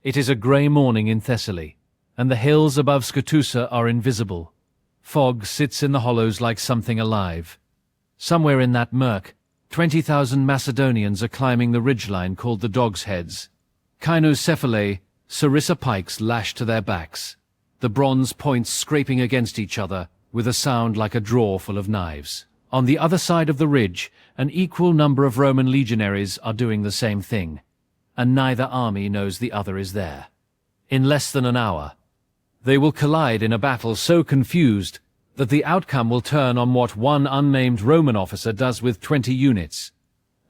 It is a grey morning in Thessaly, and the hills above Skotusa are invisible. Fog sits in the hollows like something alive. Somewhere in that murk, 20,000 Macedonians are climbing the ridgeline called the Dog's Heads. Kynocephalae, sarissa pikes lashed to their backs, the bronze points scraping against each other with a sound like a drawer full of knives. On the other side of the ridge, an equal number of Roman legionaries are doing the same thing, and neither army knows the other is there. In less than an hour, they will collide in a battle so confused that the outcome will turn on what one unnamed Roman officer does with 20 units,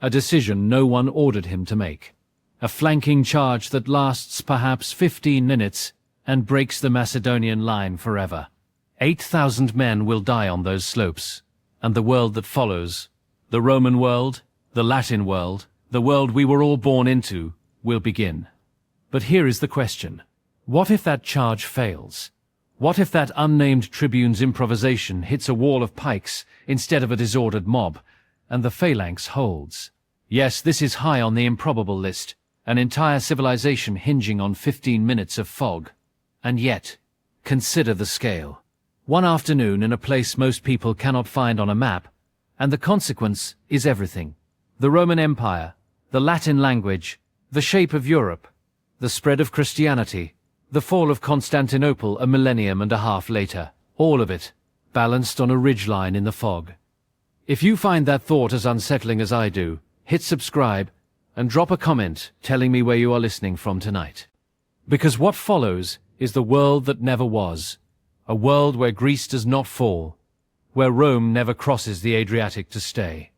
a decision no one ordered him to make. A flanking charge that lasts perhaps 15 minutes and breaks the Macedonian line forever. 8,000 men will die on those slopes, and the world that follows, the Roman world, the Latin world, the world we were all born into, will begin. But here is the question. What if that charge fails? What if that unnamed tribune's improvisation hits a wall of pikes instead of a disordered mob, and the phalanx holds? Yes, this is high on the improbable list, an entire civilization hinging on 15 minutes of fog. And yet, consider the scale. One afternoon in a place most people cannot find on a map, and the consequence is everything. The Roman Empire, the Latin language, the shape of Europe, the spread of Christianity, the fall of Constantinople a millennium and a half later, all of it, balanced on a ridgeline in the fog. If you find that thought as unsettling as I do, hit subscribe and drop a comment telling me where you are listening from tonight. Because what follows is the world that never was, a world where Greece does not fall, where Rome never crosses the Adriatic to stay,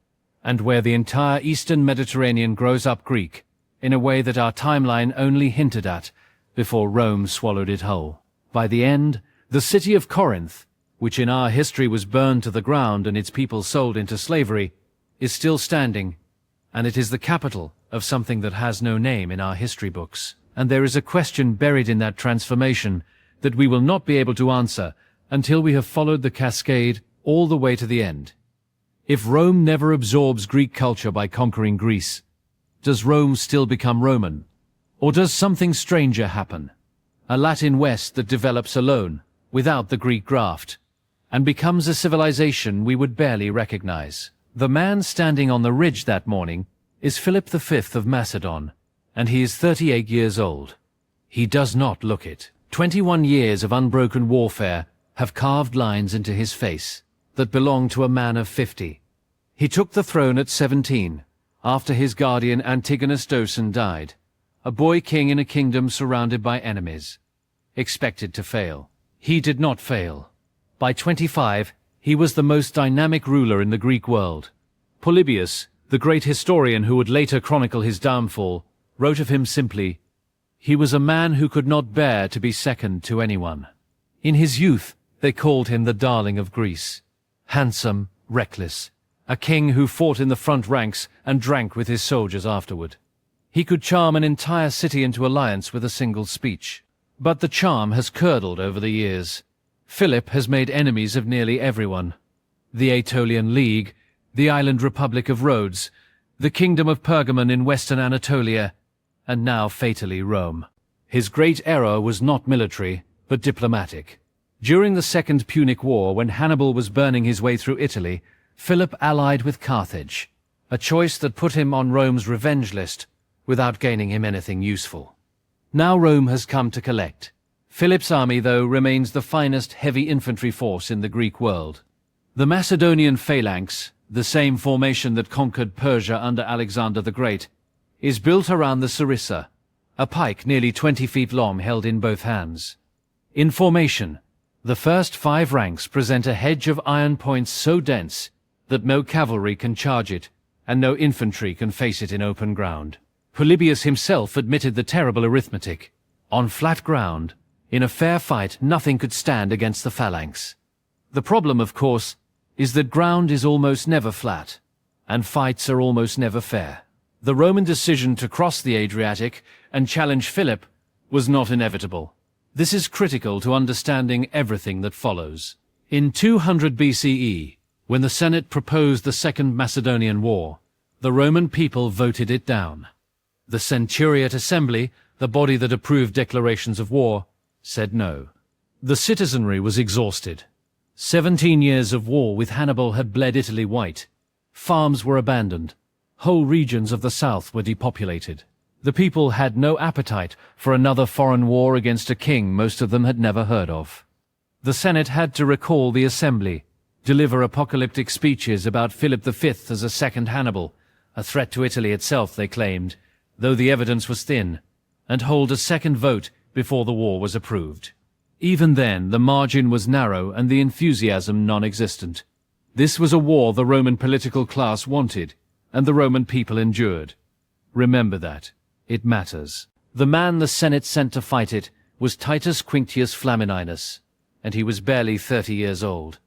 and where the entire Eastern Mediterranean grows up Greek in a way that our timeline only hinted at before Rome swallowed it whole. By the end, the city of Corinth, which in our history was burned to the ground and its people sold into slavery, is still standing, and it is the capital of something that has no name in our history books. And there is a question buried in that transformation that we will not be able to answer until we have followed the cascade all the way to the end. If Rome never absorbs Greek culture by conquering Greece, does Rome still become Roman? Or does something stranger happen? A Latin West that develops alone, without the Greek graft, and becomes a civilization we would barely recognize. The man standing on the ridge that morning is Philip V of Macedon, and he is 38 years old. He does not look it. 21 years of unbroken warfare have carved lines into his face that belong to a man of 50. He took the throne at 17, after his guardian Antigonus Doson died, a boy king in a kingdom surrounded by enemies, expected to fail. He did not fail. By 25, he was the most dynamic ruler in the Greek world. Polybius, the great historian who would later chronicle his downfall, wrote of him simply, "He was a man who could not bear to be second to anyone." In his youth, they called him the darling of Greece. Handsome, reckless, a king who fought in the front ranks and drank with his soldiers afterward. He could charm an entire city into alliance with a single speech. But the charm has curdled over the years. Philip has made enemies of nearly everyone. The Aetolian League, the island Republic of Rhodes, the Kingdom of Pergamon in western Anatolia, and now fatally Rome. His great error was not military, but diplomatic. During the Second Punic War, when Hannibal was burning his way through Italy, Philip allied with Carthage, a choice that put him on Rome's revenge list without gaining him anything useful. Now Rome has come to collect. Philip's army, though, remains the finest heavy infantry force in the Greek world. The Macedonian phalanx, the same formation that conquered Persia under Alexander the Great, is built around the sarissa, a pike nearly 20 feet long held in both hands. In formation, the first 5 ranks present a hedge of iron points so dense that no cavalry can charge it, and no infantry can face it in open ground. Polybius himself admitted the terrible arithmetic. On flat ground, in a fair fight, nothing could stand against the phalanx. The problem, of course, is that ground is almost never flat, and fights are almost never fair. The Roman decision to cross the Adriatic and challenge Philip was not inevitable. This is critical to understanding everything that follows. In 200 BCE, when the Senate proposed the Second Macedonian War, the Roman people voted it down. The Centuriate Assembly the body that approved declarations of war, said no. The citizenry was exhausted. 17 years of war with Hannibal had bled Italy white. Farms were abandoned. Whole regions of the south were depopulated. The people had no appetite for another foreign war against a king most of them had never heard of. The Senate had to recall the assembly, deliver apocalyptic speeches about Philip V as a second Hannibal, a threat to Italy itself, they claimed, though the evidence was thin, and hold a second vote before the war was approved. Even then, the margin was narrow and the enthusiasm non-existent. This was a war the Roman political class wanted, and the Roman people endured. Remember that. It matters. The man the Senate sent to fight it was Titus Quinctius Flamininus, and he was barely 30 years old.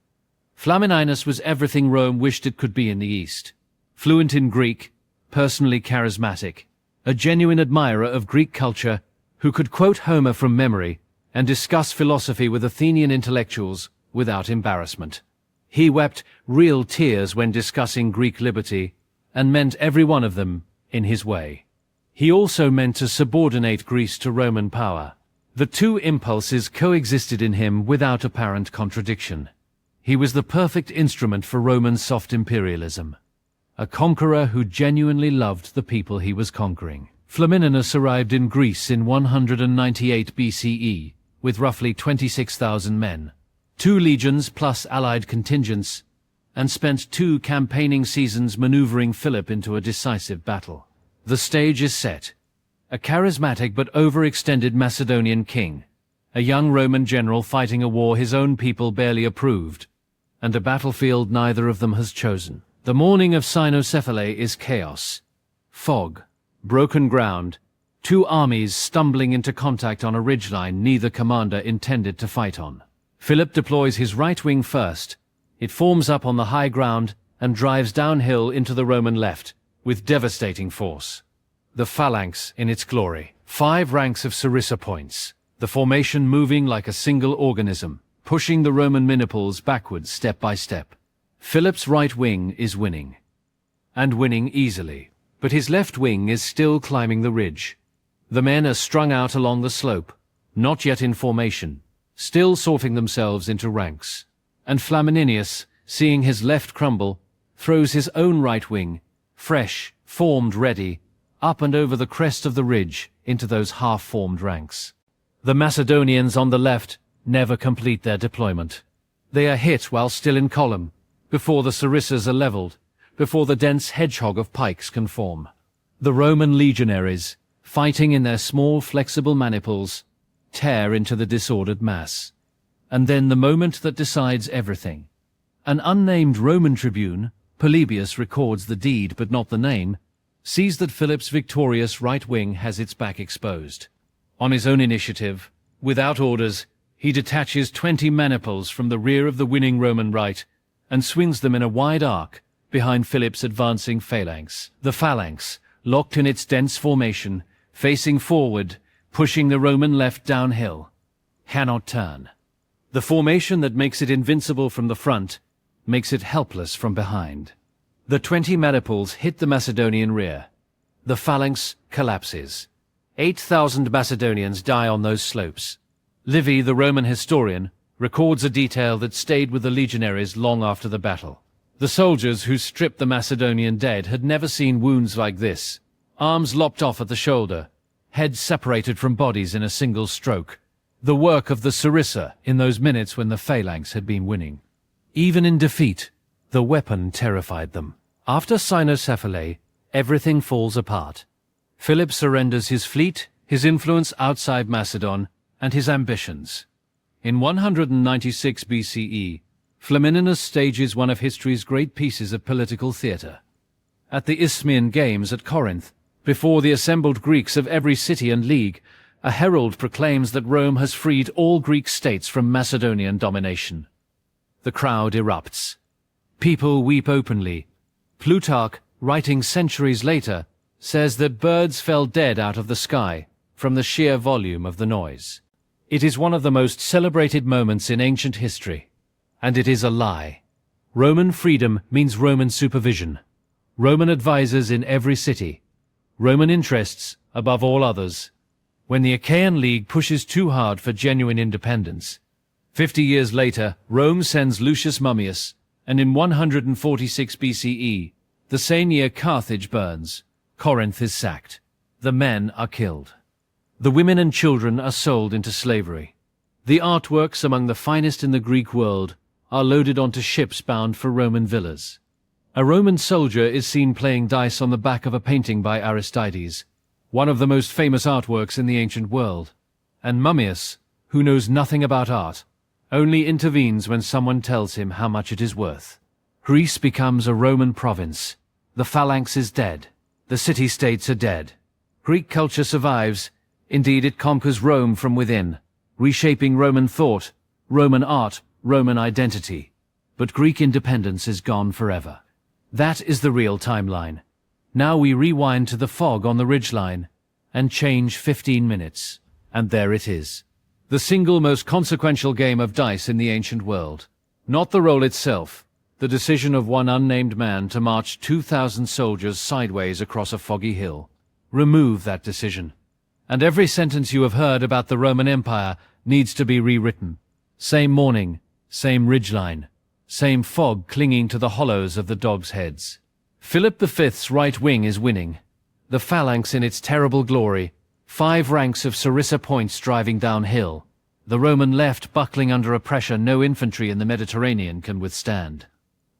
Flamininus was everything Rome wished it could be in the East. Fluent in Greek, personally charismatic, a genuine admirer of Greek culture who could quote Homer from memory and discuss philosophy with Athenian intellectuals without embarrassment. He wept real tears when discussing Greek liberty, and meant every one of them in his way. He also meant to subordinate Greece to Roman power. The two impulses coexisted in him without apparent contradiction. He was the perfect instrument for Roman soft imperialism, a conqueror who genuinely loved the people he was conquering. Flamininus arrived in Greece in 198 BCE with roughly 26,000 men. 2 legions plus allied contingents, and spent 2 campaigning seasons maneuvering Philip into a decisive battle. The stage is set. A charismatic but overextended Macedonian king, a young Roman general fighting a war his own people barely approved, and a battlefield neither of them has chosen. The morning of Cynocephalae is chaos. Fog, broken ground, 2 armies stumbling into contact on a ridgeline neither commander intended to fight on. Philip deploys his right wing first. It forms up on the high ground and drives downhill into the Roman left with devastating force. The phalanx in its glory. 5 ranks of sarissa points, the formation moving like a single organism, pushing the Roman miniples backwards step by step. Philip's right wing is winning, and winning easily, but his left wing is still climbing the ridge. The men are strung out along the slope, not yet in formation, still sorting themselves into ranks. And Flamininus, seeing his left crumble, throws his own right wing, fresh, formed ready, up and over the crest of the ridge into those half-formed ranks. The Macedonians on the left never complete their deployment. They are hit while still in column, before the sarissas are leveled, before the dense hedgehog of pikes can form. The Roman legionaries, fighting in their small flexible maniples, tear into the disordered mass. And then the moment that decides everything. An unnamed Roman tribune, Polybius records the deed but not the name, sees that Philip's victorious right wing has its back exposed. On his own initiative, without orders, he detaches 20 maniples from the rear of the winning Roman right and swings them in a wide arc behind Philip's advancing phalanx. The phalanx, locked in its dense formation, facing forward, pushing the Roman left downhill, cannot turn. The formation that makes it invincible from the front makes it helpless from behind. The 20 maniples hit the Macedonian rear. The phalanx collapses. 8,000 Macedonians die on those slopes. Livy, the Roman historian, records a detail that stayed with the legionaries long after the battle. The soldiers who stripped the Macedonian dead had never seen wounds like this. Arms lopped off at the shoulder, heads separated from bodies in a single stroke. The work of the sarissa in those minutes when the phalanx had been winning. Even in defeat, the weapon terrified them. After Cynocephalae, everything falls apart. Philip surrenders his fleet, his influence outside Macedon, and his ambitions. In 196 BCE, Flamininus stages one of history's great pieces of political theatre. At the Isthmian Games at Corinth, before the assembled Greeks of every city and league, a herald proclaims that Rome has freed all Greek states from Macedonian domination. The crowd erupts. People weep openly. Plutarch, writing centuries later, says that birds fell dead out of the sky from the sheer volume of the noise. It is one of the most celebrated moments in ancient history. And it is a lie. Roman freedom means Roman supervision. Roman advisors in every city. Roman interests above all others. when the Achaean League pushes too hard for genuine independence. 50 years later, Rome sends Lucius Mummius, and in 146 BCE, the same year Carthage burns, Corinth is sacked. The men are killed. The women and children are sold into slavery. The artworks among the finest in the Greek world are loaded onto ships bound for Roman villas. A Roman soldier is seen playing dice on the back of a painting by Aristides, one of the most famous artworks in the ancient world. And Mummius, who knows nothing about art, only intervenes when someone tells him how much it is worth. Greece becomes a Roman province. The phalanx is dead. The city-states are dead. Greek culture survives. Indeed, it conquers Rome from within, reshaping Roman thought, Roman art, Roman identity. But Greek independence is gone forever. That is the real timeline. Now we rewind to the fog on the ridgeline and change 15 minutes. And there it is. The single most consequential game of dice in the ancient world. Not the roll itself, the decision of one unnamed man to march 2,000 soldiers sideways across a foggy hill. Remove that decision, and every sentence you have heard about the Roman Empire needs to be rewritten. Same morning, same ridgeline, same fog clinging to the hollows of the dogs' heads. Philip V's right wing is winning. The phalanx in its terrible glory, 5 ranks of sarissa points driving downhill. The Roman left buckling under a pressure no infantry in the Mediterranean can withstand.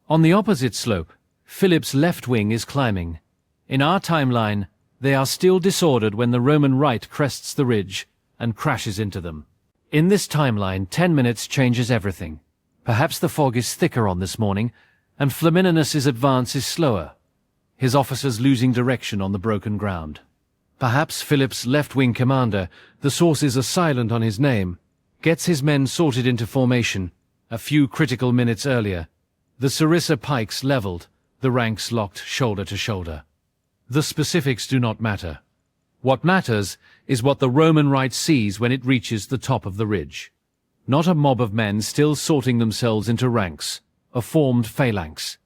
On the opposite slope, Philip's left wing is climbing. In our timeline, they are still disordered when the Roman right crests the ridge and crashes into them. In this timeline, 10 minutes changes everything. Perhaps the fog is thicker on this morning, and Flamininus's advance is slower, his officers losing direction on the broken ground. Perhaps Philip's left-wing commander, the sources are silent on his name, gets his men sorted into formation a few critical minutes earlier. The sarissa pikes leveled, the ranks locked shoulder to shoulder. The specifics do not matter. What matters is what the Roman right sees when it reaches the top of the ridge. Not a mob of men still sorting themselves into ranks, a formed phalanx.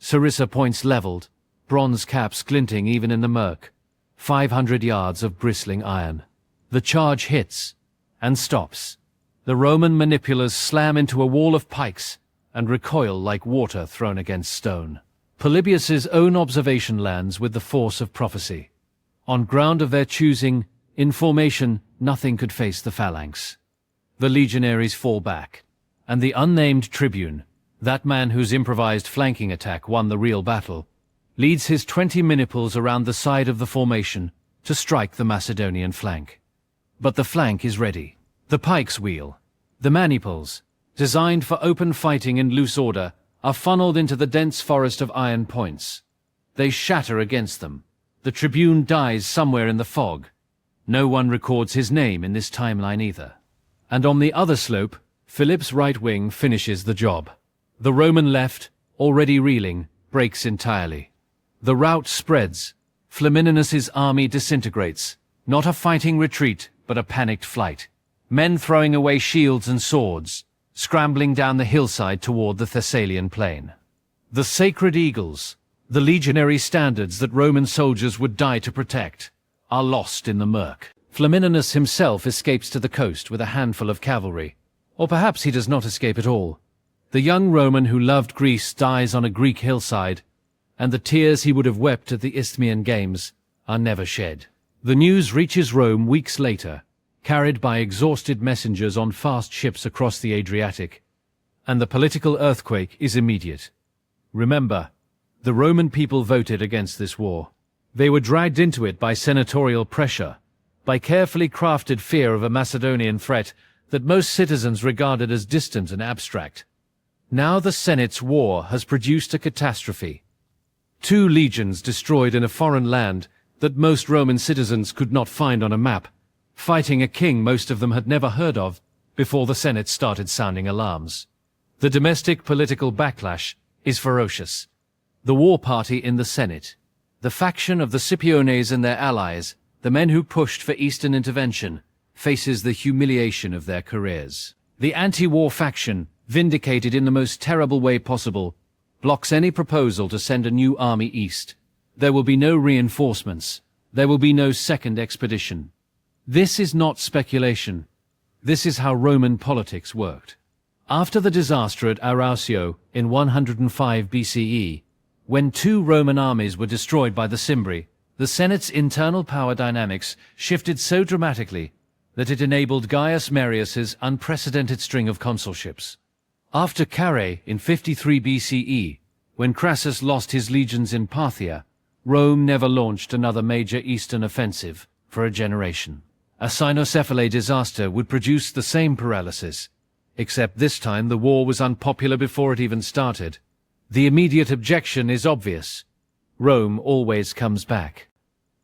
Sarissa points leveled, bronze caps glinting even in the murk. 500 yards of bristling iron. The charge hits and stops. The Roman manipulars slam into a wall of pikes and recoil like water thrown against stone. Polybius's own observation lands with the force of prophecy. On ground of their choosing, in formation, nothing could face the phalanx. The legionaries fall back, and the unnamed tribune, that man whose improvised flanking attack won the real battle, leads his 20 miniples around the side of the formation to strike the Macedonian flank. But the flank is ready. The pikes wheel. The maniples, designed for open fighting in loose order, are funneled into the dense forest of iron points. They shatter against them. The tribune dies somewhere in the fog. No one records his name in this timeline either. And on the other slope, Philip's right wing finishes the job. The Roman left, already reeling, breaks entirely. The rout spreads. Flamininus's army disintegrates. Not a fighting retreat, but a panicked flight. Men throwing away shields and swords, scrambling down the hillside toward the Thessalian plain. The sacred eagles, the legionary standards that Roman soldiers would die to protect, are lost in the murk. Flamininus himself escapes to the coast with a handful of cavalry. Or perhaps he does not escape at all. The young Roman who loved Greece dies on a Greek hillside, and the tears he would have wept at the Isthmian Games are never shed. The news reaches Rome weeks later, carried by exhausted messengers on fast ships across the Adriatic, and the political earthquake is immediate. Remember, the Roman people voted against this war. They were dragged into it by senatorial pressure, by carefully crafted fear of a Macedonian threat that most citizens regarded as distant and abstract. Now the Senate's war has produced a catastrophe. 2 legions destroyed in a foreign land that most Roman citizens could not find on a map, fighting a king most of them had never heard of before the Senate started sounding alarms. The domestic political backlash is ferocious. The war party in the Senate, the faction of the Scipiones and their allies, the men who pushed for Eastern intervention, faces the humiliation of their careers. The anti-war faction, vindicated in the most terrible way possible, blocks any proposal to send a new army east. There will be no reinforcements. There will be no second expedition. This is not speculation. This is how Roman politics worked. After the disaster at Arausio in 105 BCE, when 2 Roman armies were destroyed by the Cimbri, the Senate's internal power dynamics shifted so dramatically that it enabled Gaius Marius's unprecedented string of consulships. After Carrhae in 53 BCE, when Crassus lost his legions in Parthia, Rome never launched another major eastern offensive for a generation. A Cynocephalae disaster would produce the same paralysis, except this time the war was unpopular before it even started. The immediate objection is obvious. Rome always comes back.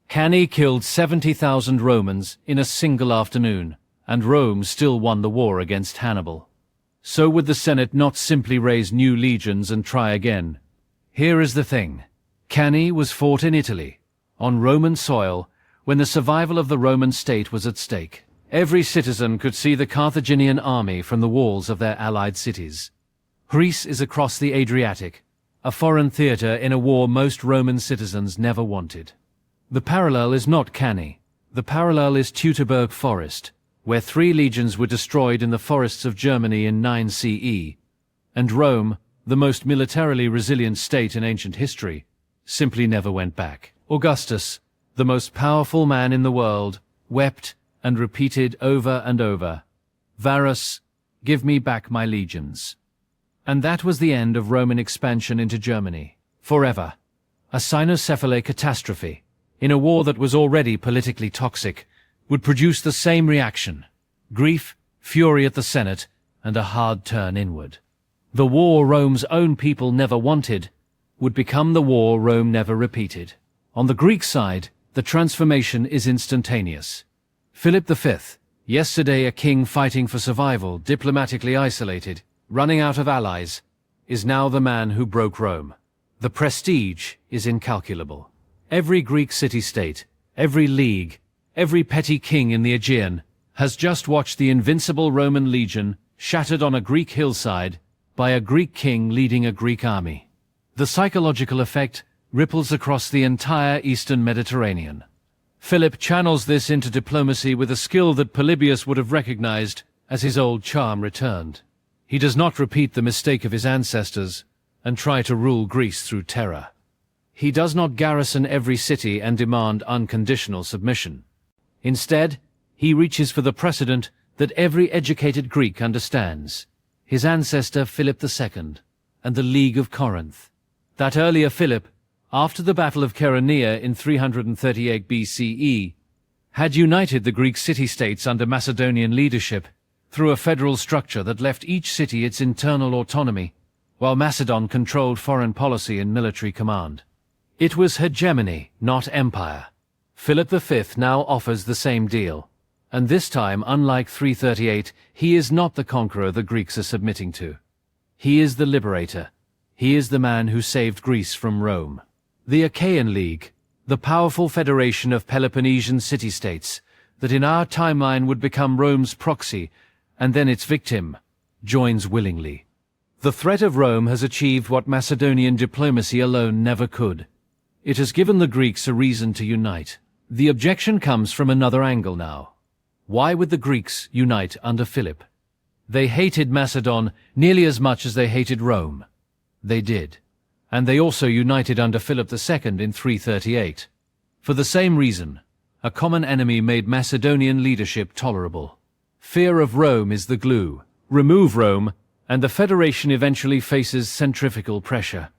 Cannae killed 70,000 Romans in a single afternoon, and Rome still won the war against Hannibal. So would the Senate not simply raise new legions and try again? Here is the thing. Cannae was fought in Italy, on Roman soil, when the survival of the Roman state was at stake. Every citizen could see the Carthaginian army from the walls of their allied cities. Greece is across the Adriatic, a foreign theatre in a war most Roman citizens never wanted. The parallel is not Cannae. The parallel is Teutoburg Forest, where 3 legions were destroyed in the forests of Germany in 9 CE, and Rome, the most militarily resilient state in ancient history, simply never went back. Augustus, the most powerful man in the world, wept and repeated over and over, "Varus, give me back my legions." And that was the end of Roman expansion into Germany. Forever. A Cynocephalae catastrophe, in a war that was already politically toxic, would produce the same reaction: grief, fury at the Senate, and a hard turn inward. The war Rome's own people never wanted would become the war Rome never repeated. On the Greek side, the transformation is instantaneous. Philip V, yesterday a king fighting for survival, diplomatically isolated, running out of allies, is now the man who broke Rome. The prestige is incalculable. Every Greek city-state, every league, every petty king in the Aegean has just watched the invincible Roman legion shattered on a Greek hillside by a Greek king leading a Greek army. The psychological effect ripples across the entire eastern Mediterranean. Philip channels this into diplomacy with a skill that Polybius would have recognized as his old charm returned. He does not repeat the mistake of his ancestors and try to rule Greece through terror. He does not garrison every city and demand unconditional submission. Instead, he reaches for the precedent that every educated Greek understands: his ancestor Philip II and the League of Corinth. That earlier Philip, after the Battle of Chaeronea in 338 BCE, had united the Greek city-states under Macedonian leadership through a federal structure that left each city its internal autonomy, while Macedon controlled foreign policy and military command. It was hegemony, not empire. Philip V now offers the same deal, and this time, unlike 338, he is not the conqueror the Greeks are submitting to. He is the liberator. He is the man who saved Greece from Rome. The Achaean League, the powerful federation of Peloponnesian city-states that in our timeline would become Rome's proxy and then its victim, joins willingly. The threat of Rome has achieved what Macedonian diplomacy alone never could. It has given the Greeks a reason to unite. The objection comes from another angle now. Why would the Greeks unite under Philip? They hated Macedon nearly as much as they hated Rome. They did. And they also united under Philip II in 338. For the same reason, a common enemy made Macedonian leadership tolerable. Fear of Rome is the glue. Remove Rome, and the federation eventually faces centrifugal pressure.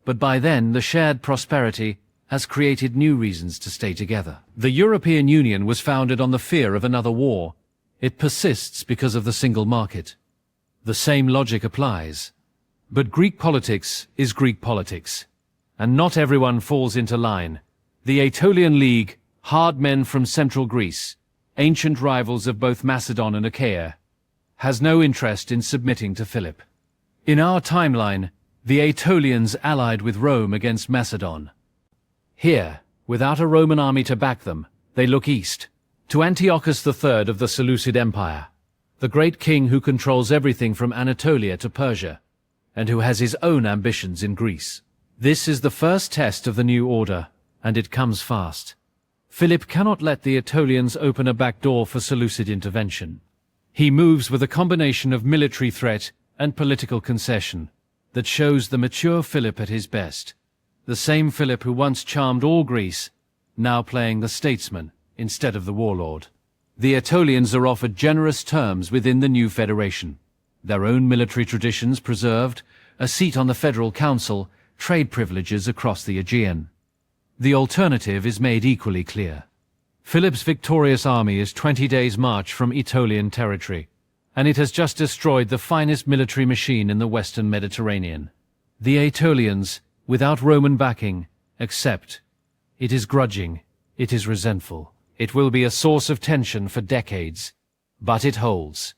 But by then, the shared prosperity has created new reasons to stay together. The European Union was founded on the fear of another war. It persists because of the single market. The same logic applies. But Greek politics is Greek politics, and not everyone falls into line. The Aetolian League, hard men from central Greece, ancient rivals of both Macedon and Achaea, has no interest in submitting to Philip. In our timeline, the Aetolians allied with Rome against Macedon. Here, without a Roman army to back them, they look east, to Antiochus III of the Seleucid Empire, the great king who controls everything from Anatolia to Persia, and who has his own ambitions in Greece. This is the first test of the new order, and it comes fast. Philip cannot let the Aetolians open a back door for Seleucid intervention. He moves with a combination of military threat and political concession that shows the mature Philip at his best. The same Philip who once charmed all Greece, now playing the statesman instead of the warlord. The Aetolians are offered generous terms within the new federation. Their own military traditions preserved, a seat on the federal council, trade privileges across the Aegean. The alternative is made equally clear. Philip's victorious army is 20 days' march from Aetolian territory, and it has just destroyed the finest military machine in the western Mediterranean. The Aetolians, without Roman backing, accept. It is grudging, it is resentful. It will be a source of tension for decades, but it holds.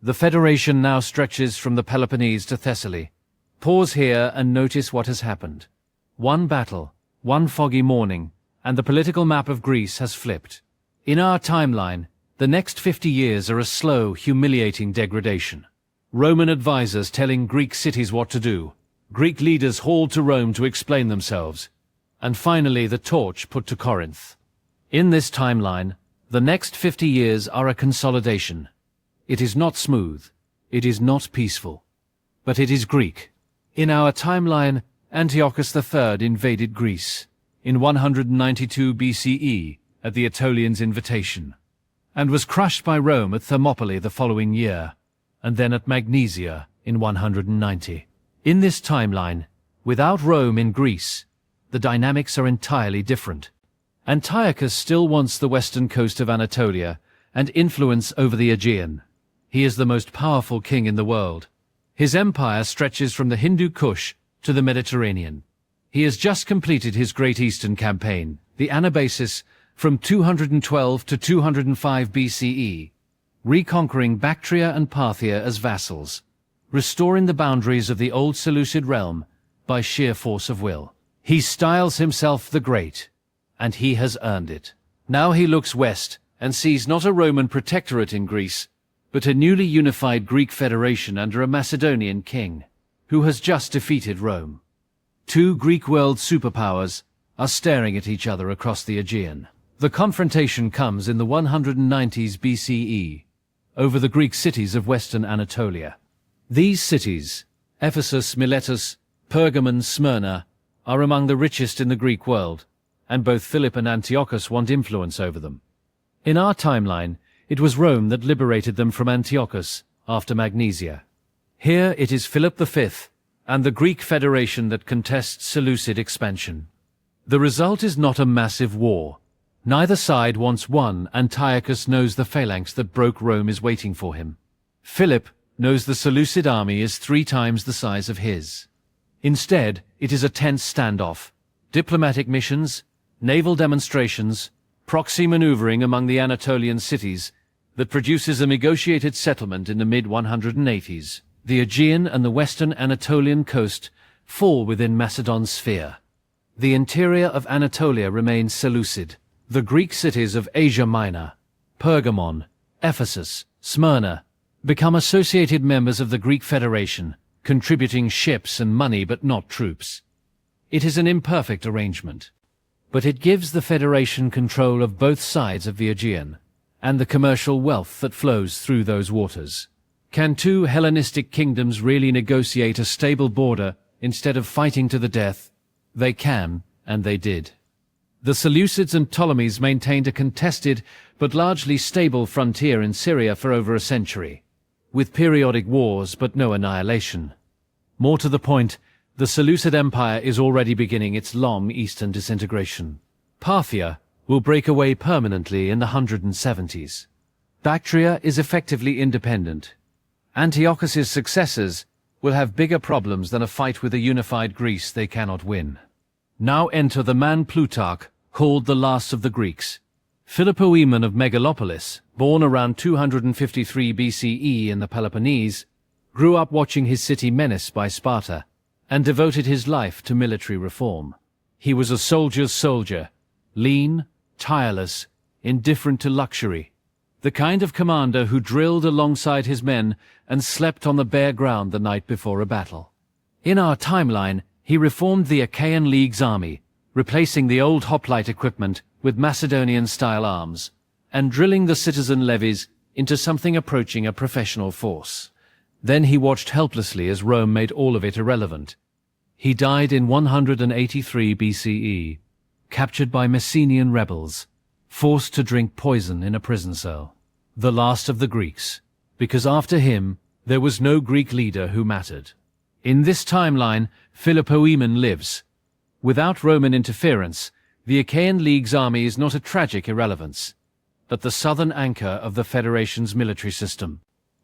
The federation now stretches from the Peloponnese to Thessaly. Pause here and notice what has happened. One battle, one foggy morning, and the political map of Greece has flipped. In our timeline, the next 50 years are a slow, humiliating degradation. Roman advisors telling Greek cities what to do, Greek leaders hauled to Rome to explain themselves, and finally the torch put to Corinth. In this timeline, the next 50 years are a consolidation. It is not smooth, it is not peaceful, but it is Greek. In our timeline, Antiochus III invaded Greece in 192 BCE at the Aetolians' invitation, and was crushed by Rome at Thermopylae the following year, and then at Magnesia in 190. In this timeline, without Rome in Greece, the dynamics are entirely different. Antiochus still wants the western coast of Anatolia and influence over the Aegean. He is the most powerful king in the world. His empire stretches from the Hindu Kush to the Mediterranean. He has just completed his Great Eastern Campaign, the Anabasis, from 212 to 205 BCE, reconquering Bactria and Parthia as vassals, restoring the boundaries of the old Seleucid realm by sheer force of will. He styles himself the Great, and he has earned it. Now he looks west and sees not a Roman protectorate in Greece, but a newly unified Greek federation under a Macedonian king, who has just defeated Rome. Two Greek world superpowers are staring at each other across the Aegean. The confrontation comes in the 190s BCE, over the Greek cities of western Anatolia. These cities, Ephesus, Miletus, Pergamon, Smyrna, are among the richest in the Greek world, and both Philip and Antiochus want influence over them. In our timeline, it was Rome that liberated them from Antiochus after Magnesia. Here it is Philip V and the Greek Federation that contests Seleucid expansion. The result is not a massive war. Neither side wants one. Antiochus knows the phalanx that broke Rome is waiting for him. Philip knows the Seleucid army is 3 times the size of his. Instead, it is a tense standoff, diplomatic missions, naval demonstrations, proxy maneuvering among the Anatolian cities that produces a negotiated settlement in the mid-180s. The Aegean and the western Anatolian coast fall within Macedon's sphere. The interior of Anatolia remains Seleucid. The Greek cities of Asia Minor, Pergamon, Ephesus, Smyrna, become associated members of the Greek Federation, contributing ships and money but not troops. It is an imperfect arrangement, but it gives the Federation control of both sides of the Aegean, and the commercial wealth that flows through those waters. Can 2 Hellenistic kingdoms really negotiate a stable border instead of fighting to the death? They can, and they did. The Seleucids and Ptolemies maintained a contested but largely stable frontier in Syria for over a century, with periodic wars but no annihilation. More to the point, the Seleucid Empire is already beginning its long eastern disintegration. Parthia will break away permanently in the 170s. Bactria is effectively independent. Antiochus's successors will have bigger problems than a fight with a unified Greece they cannot win. Now enter the man Plutarch, called the last of the Greeks. Philopoemen of Megalopolis, born around 253 BCE in the Peloponnese, grew up watching his city menaced by Sparta, and devoted his life to military reform. He was a soldier's soldier, lean, tireless, indifferent to luxury, the kind of commander who drilled alongside his men and slept on the bare ground the night before a battle. In our timeline, he reformed the Achaean League's army, replacing the old hoplite equipment with Macedonian-style arms, and drilling the citizen levies into something approaching a professional force. Then he watched helplessly as Rome made all of it irrelevant. He died in 183 BCE, captured by Messenian rebels, forced to drink poison in a prison cell. The last of the Greeks, because after him, there was no Greek leader who mattered. In this timeline, Philopoemen lives. Without Roman interference, the Achaean League's army is not a tragic irrelevance, but the southern anchor of the Federation's military system.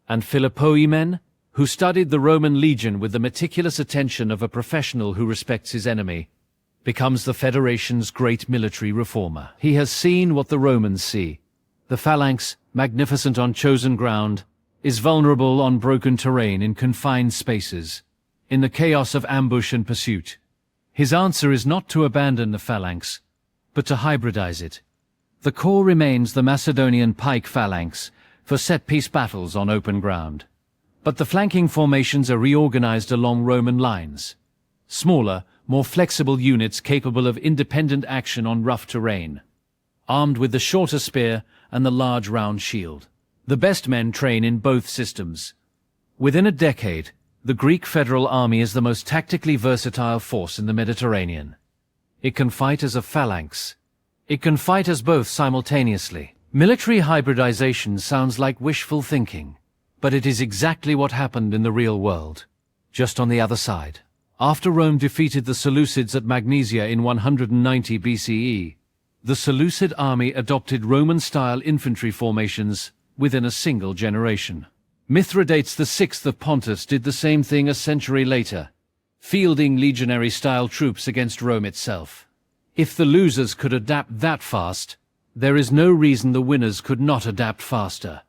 And Philopoemen, who studied the Roman legion with the meticulous attention of a professional who respects his enemy, becomes the Federation's great military reformer. He has seen what the Romans see. The phalanx, magnificent on chosen ground, is vulnerable on broken terrain in confined spaces, in the chaos of ambush and pursuit. His answer is not to abandon the phalanx, but to hybridize it. The core remains the Macedonian pike phalanx for set-piece battles on open ground. But the flanking formations are reorganized along Roman lines. Smaller, more flexible units capable of independent action on rough terrain, armed with the shorter spear and the large round shield. The best men train in both systems. Within a decade, the Greek Federal Army is the most tactically versatile force in the Mediterranean. It can fight as a phalanx. It can fight as both simultaneously. Military hybridization sounds like wishful thinking, but it is exactly what happened in the real world, just on the other side. After Rome defeated the Seleucids at Magnesia in 190 BCE, the Seleucid army adopted Roman-style infantry formations within a single generation. Mithridates VI of Pontus did the same thing a century later, fielding legionary-style troops against Rome itself. If the losers could adapt that fast, there is no reason the winners could not adapt faster,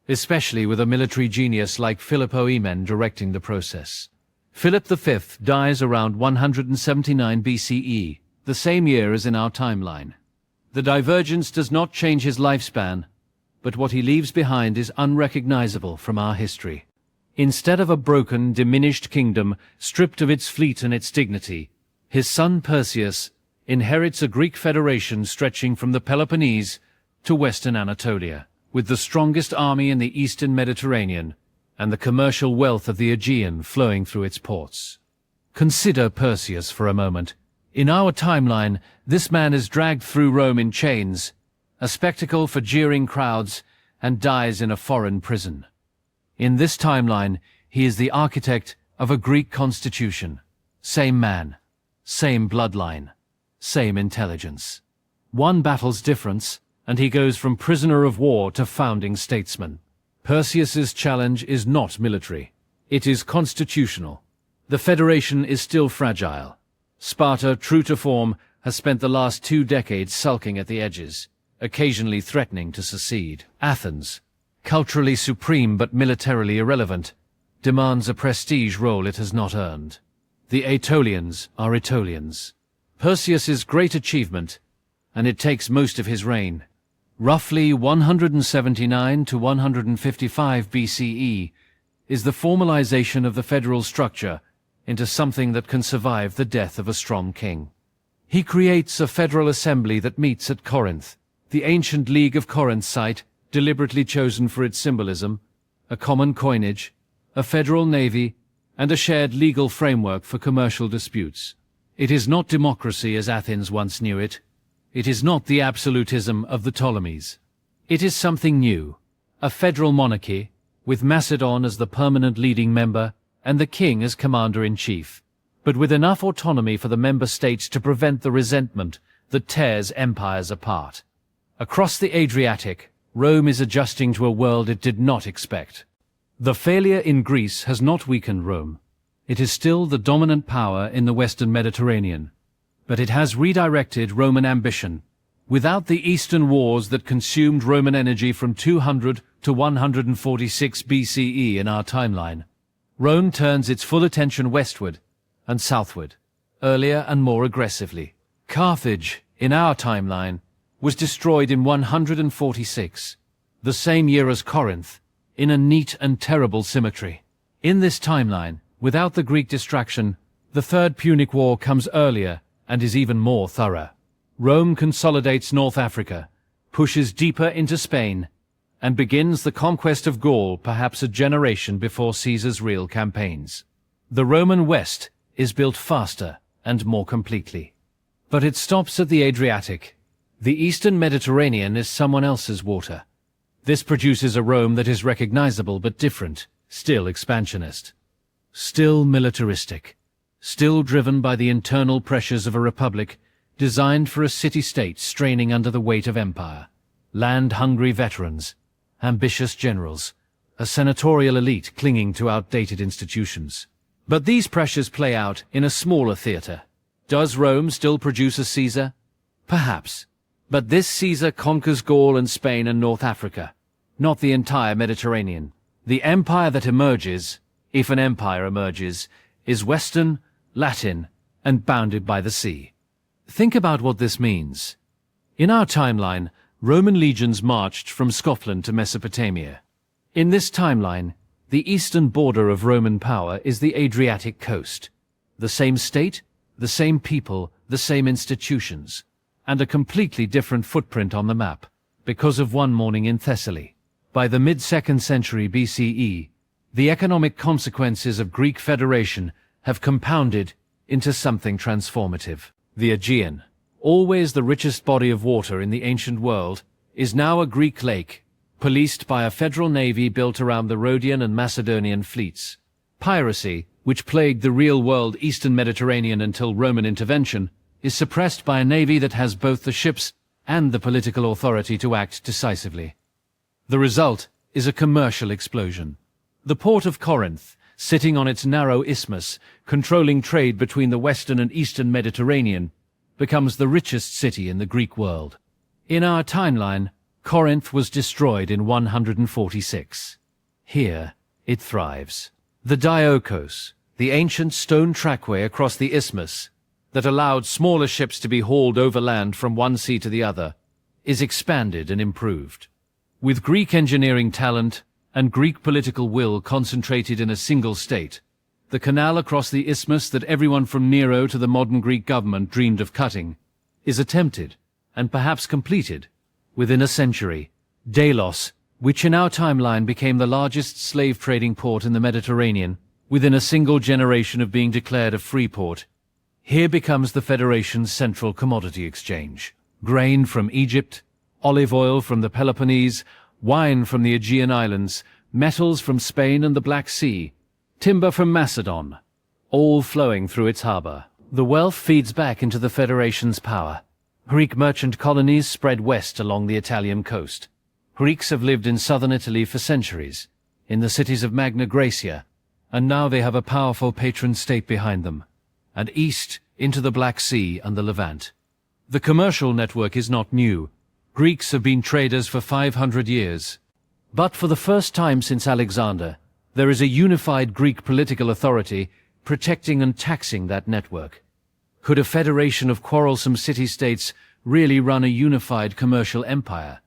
especially with a military genius like Philopoemen directing the process. Philip V dies around 179 BCE, the same year as in our timeline. The divergence does not change his lifespan, but what he leaves behind is unrecognizable from our history. Instead of a broken, diminished kingdom stripped of its fleet and its dignity, his son Perseus inherits a Greek federation stretching from the Peloponnese to western Anatolia, with the strongest army in the eastern Mediterranean and the commercial wealth of the Aegean flowing through its ports. Consider Perseus for a moment. In our timeline, this man is dragged through Rome in chains, a spectacle for jeering crowds, and dies in a foreign prison. In this timeline, he is the architect of a Greek constitution. Same man, same bloodline, same intelligence. One battle's difference, and he goes from prisoner of war to founding statesman. Perseus's challenge is not military. It is constitutional. The Federation is still fragile. Sparta, true to form, has spent the last 2 decades sulking at the edges, occasionally threatening to secede. Athens, culturally supreme but militarily irrelevant, demands a prestige role it has not earned. The Aetolians are Aetolians. Perseus's great achievement, and it takes most of his reign, roughly 179 to 155 BCE, is the formalization of the federal structure into something that can survive the death of a strong king. He creates a federal assembly that meets at Corinth, the ancient League of Corinth site, deliberately chosen for its symbolism, a common coinage, a federal navy, and a shared legal framework for commercial disputes. It is not democracy as Athens once knew it. It is not the absolutism of the Ptolemies. It is something new, a federal monarchy, with Macedon as the permanent leading member and the king as commander-in-chief, but with enough autonomy for the member states to prevent the resentment that tears empires apart. Across the Adriatic, Rome is adjusting to a world it did not expect. The failure in Greece has not weakened Rome. It is still the dominant power in the Western Mediterranean, but it has redirected Roman ambition. Without the Eastern wars that consumed Roman energy from 200 to 146 BCE in our timeline, Rome turns its full attention westward and southward, earlier and more aggressively. Carthage, in our timeline, was destroyed in 146, the same year as Corinth, in a neat and terrible symmetry. In this timeline, without the Greek distraction, the Third Punic War comes earlier and is even more thorough. Rome consolidates North Africa, pushes deeper into Spain, and begins the conquest of Gaul perhaps a generation before Caesar's real campaigns. The Roman West is built faster and more completely. But it stops at the Adriatic. The Eastern Mediterranean is someone else's water. This produces a Rome that is recognizable but different, still expansionist, still militaristic, still driven by the internal pressures of a republic designed for a city-state straining under the weight of empire, land-hungry veterans, ambitious generals, a senatorial elite clinging to outdated institutions. But these pressures play out in a smaller theater. Does Rome still produce a Caesar? Perhaps. But this Caesar conquers Gaul and Spain and North Africa, not the entire Mediterranean. The empire that emerges, if an empire emerges, is Western, Latin, and bounded by the sea. Think about what this means. In our timeline, Roman legions marched from Scotland to Mesopotamia. In this timeline, the eastern border of Roman power is the Adriatic coast. The same state, the same people, the same institutions, and a completely different footprint on the map, because of one morning in Thessaly. By the mid-2nd century BCE, the economic consequences of Greek federation have compounded into something transformative. The Aegean, always the richest body of water in the ancient world, is now a Greek lake, policed by a federal navy built around the Rhodian and Macedonian fleets. Piracy, which plagued the real-world Eastern Mediterranean until Roman intervention, is suppressed by a navy that has both the ships and the political authority to act decisively. The result is a commercial explosion. The port of Corinth, sitting on its narrow isthmus, controlling trade between the Western and Eastern Mediterranean, becomes the richest city in the Greek world. In our timeline, Corinth was destroyed in 146. Here, it thrives. The Diokos, the ancient stone trackway across the isthmus that allowed smaller ships to be hauled overland from one sea to the other, is expanded and improved. With Greek engineering talent and Greek political will concentrated in a single state, the canal across the isthmus that everyone from Nero to the modern Greek government dreamed of cutting is attempted, and perhaps completed, within a century. Delos, which in our timeline became the largest slave-trading port in the Mediterranean, within a single generation of being declared a free port, here becomes the Federation's central commodity exchange. Grain from Egypt, olive oil from the Peloponnese, wine from the Aegean Islands, metals from Spain and the Black Sea, timber from Macedon, all flowing through its harbor. The wealth feeds back into the Federation's power. Greek merchant colonies spread west along the Italian coast. Greeks have lived in southern Italy for centuries, in the cities of Magna Graecia, and now they have a powerful patron state behind them, and east into the Black Sea and the Levant. The commercial network is not new. Greeks have been traders for 500 years. But for the first time since Alexander, there is a unified Greek political authority protecting and taxing that network. Could a federation of quarrelsome city-states really run a unified commercial empire?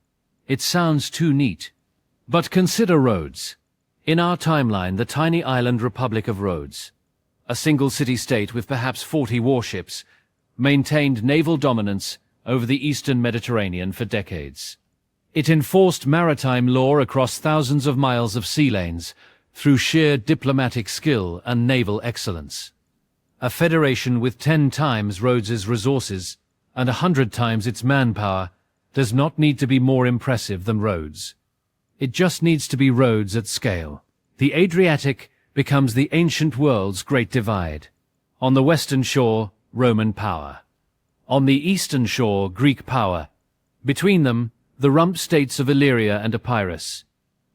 It sounds too neat. But consider Rhodes. In our timeline, the tiny island Republic of Rhodes, a single city-state with perhaps 40 warships, maintained naval dominance over the eastern Mediterranean for decades. It enforced maritime law across thousands of miles of sea lanes through sheer diplomatic skill and naval excellence. A federation with 10 times Rhodes's resources and 100 times its manpower does not need to be more impressive than Rhodes. It just needs to be Rhodes at scale. The Adriatic becomes the ancient world's great divide. On the western shore, Roman power. On the eastern shore, Greek power. Between them, the rump states of Illyria and Epirus.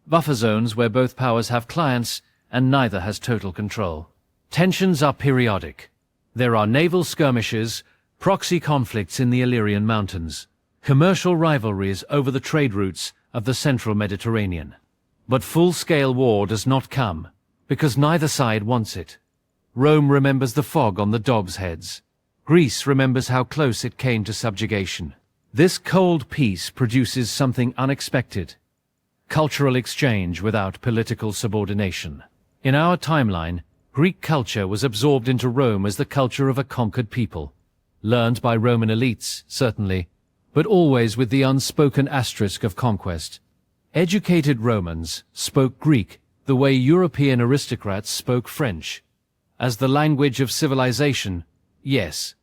Buffer zones where both powers have clients and neither has total control. Tensions are periodic. There are naval skirmishes, proxy conflicts in the Illyrian mountains, commercial rivalries over the trade routes of the central Mediterranean. But full-scale war does not come, because neither side wants it. Rome remembers the fog on the dogs' heads. Greece remembers how close it came to subjugation. This cold peace produces something unexpected: cultural exchange without political subordination. In our timeline, Greek culture was absorbed into Rome as the culture of a conquered people. learned by Roman elites, certainly, but always with the unspoken asterisk of conquest. Educated Romans spoke Greek the way European aristocrats spoke French. As the language of civilization, yes,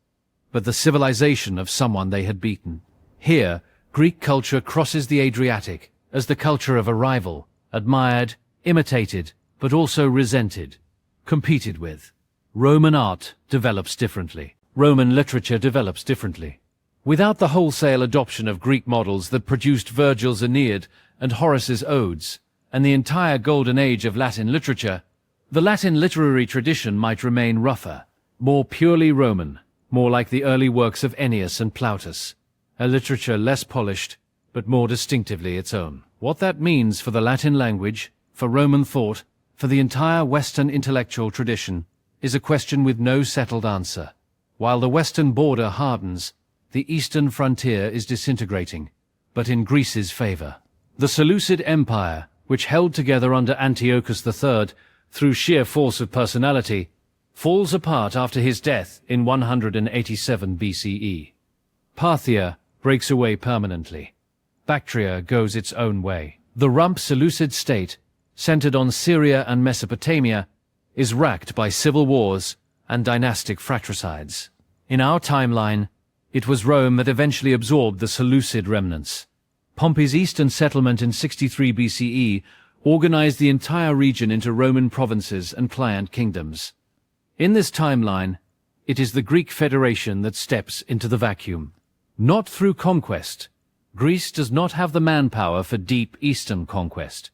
but the civilization of someone they had beaten. Here, Greek culture crosses the Adriatic as the culture of a rival, admired, imitated, but also resented, competed with. Roman art develops differently. Roman literature develops differently. Without the wholesale adoption of Greek models that produced Virgil's Aeneid and Horace's Odes, and the entire golden age of Latin literature, the Latin literary tradition might remain rougher, more purely Roman, more like the early works of Ennius and Plautus, a literature less polished, but more distinctively its own. What that means for the Latin language, for Roman thought, for the entire Western intellectual tradition, is a question with no settled answer. While the Western border hardens, the Eastern frontier is disintegrating, but in Greece's favor. The Seleucid Empire, which held together under Antiochus III through sheer force of personality, falls apart after his death in 187 BCE. Parthia breaks away permanently. Bactria goes its own way. The rump Seleucid state, centered on Syria and Mesopotamia, is racked by civil wars and dynastic fratricides. In our timeline, it was Rome that eventually absorbed the Seleucid remnants. Pompey's eastern settlement in 63 BCE organized the entire region into Roman provinces and client kingdoms. In this timeline, it is the Greek Federation that steps into the vacuum. Not through conquest. Greece does not have the manpower for deep eastern conquest,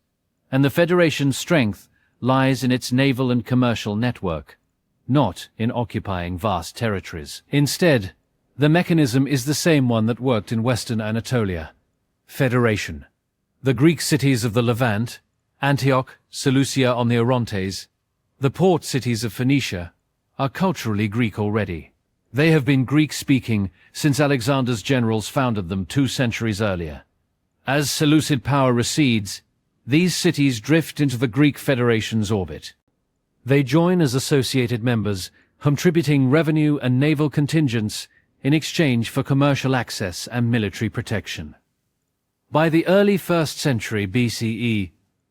and the Federation's strength lies in its naval and commercial network, not in occupying vast territories. Instead, the mechanism is the same one that worked in Western Anatolia. Federation. The Greek cities of the Levant, Antioch, Seleucia on the Orontes, the port cities of Phoenicia, are culturally Greek already. They have been Greek-speaking since Alexander's generals founded them 2 centuries earlier. As Seleucid power recedes, these cities drift into the Greek Federation's orbit. They join as associated members, contributing revenue and naval contingents in exchange for commercial access and military protection. By the early 1st century BCE,